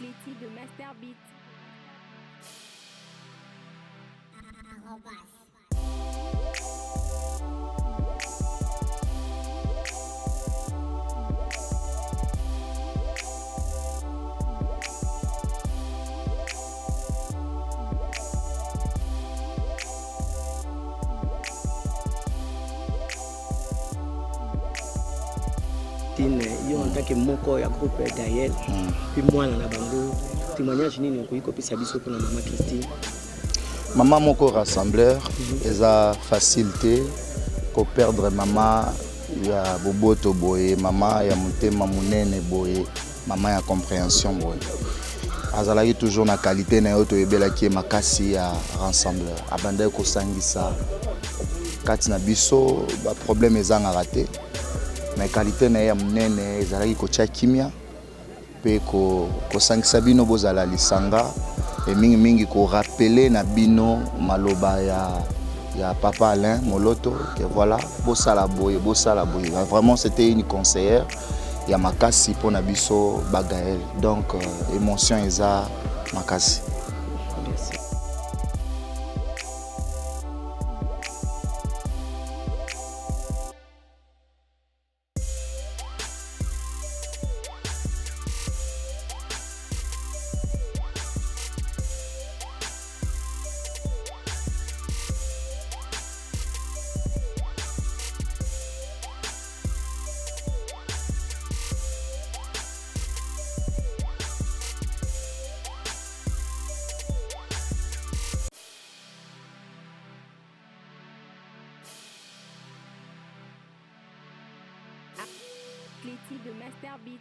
Cléty de Masterbeat. Yo en tant que moko ya groupe Gaël puis moi na bango témoignage nini okoyiko pesa biso pour maman Christine. Maman moko rassembleur eza facilité ko perdre maman ya boboto boye, maman ya motema munene boye, maman ya compréhension boye. Azalaki toujours na qualité na yo to ebelaki makasi ya rassembleur. Abandai ko sangisa kati na biso ba problème ezanga raté. Mais qualité na ya munene ezalaki kotia kimia pe ko sangisa bino bozala lisanga et mingi ko rappeler na bino maloba ya papa Alain Moloto que voilà bosala boye. Vraiment c'était une conseillère ya makasi pour na biso Bagaël. Donc émotion eza makasi. Cléty de Masterbeat.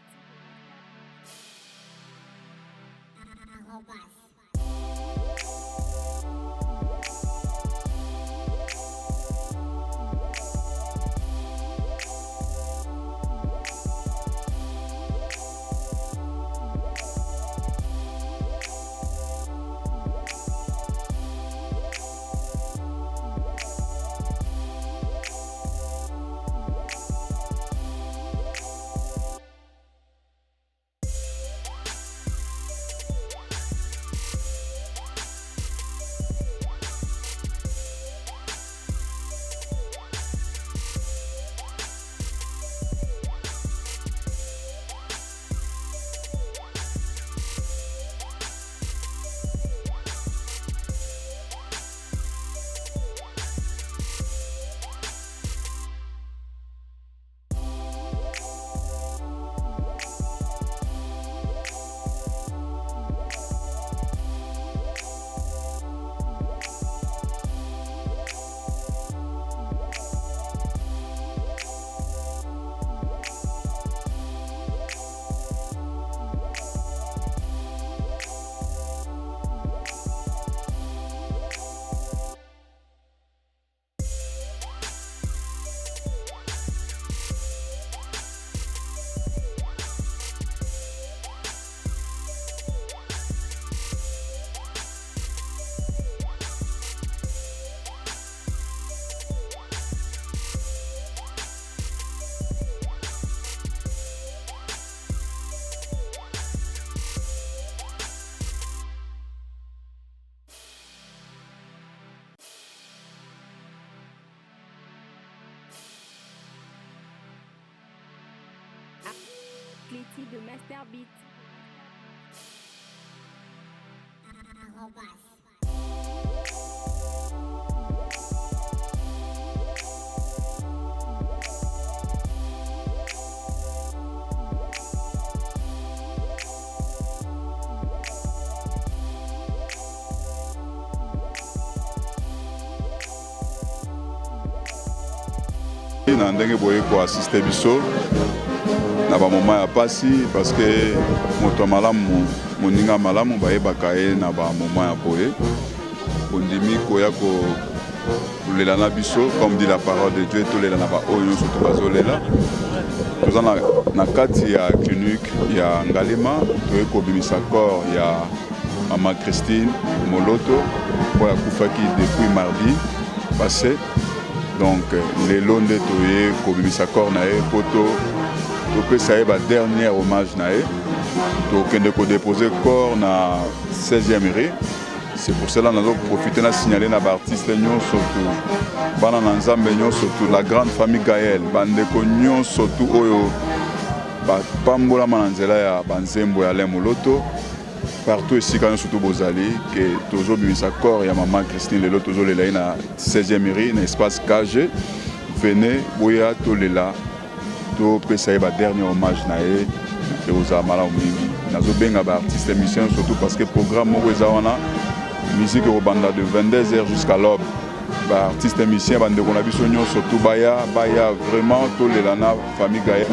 Cléty de Masterbeat. Na ndenge boye ko assister biso na ba moment ya pasi parce que moto malamu moninga malamu bayebaka ye na ba moment ya boye ondimi koya ko lela na biso comme dit la parole de Dieu to lela na ba oyo nyonso to bazolela toza na kati ya clinique ya Ngalema toye kobimisa corps ya maman Christine Moloto oyo akufaki depuis mardi passé. Donc les londes toye kobimisa corps na e poto topesa ye ba dernier hommage na e tokende déposer corps na 16e rue. C'est pour cela que nous avons profité de signaler les artistes, surtout la grande famille Gaël, surtout Pambola Mananzela ya Banzembo ya Lemoloto, partout ici quand surtout Bozali, que toujours mis sa corps ya maman Christine Lelo toujours les na 16e rue, na espace KG, venez boya tolela, to pesa ba dernier hommage na e, et aux amala mingi. Nazo benga ba artiste émission surtout parce que programme mo wana musique au banda de 22h jusqu'à l'aube. Bah artiste émission bande qu'on a vu surtout baya vraiment tolela na famille Gaël.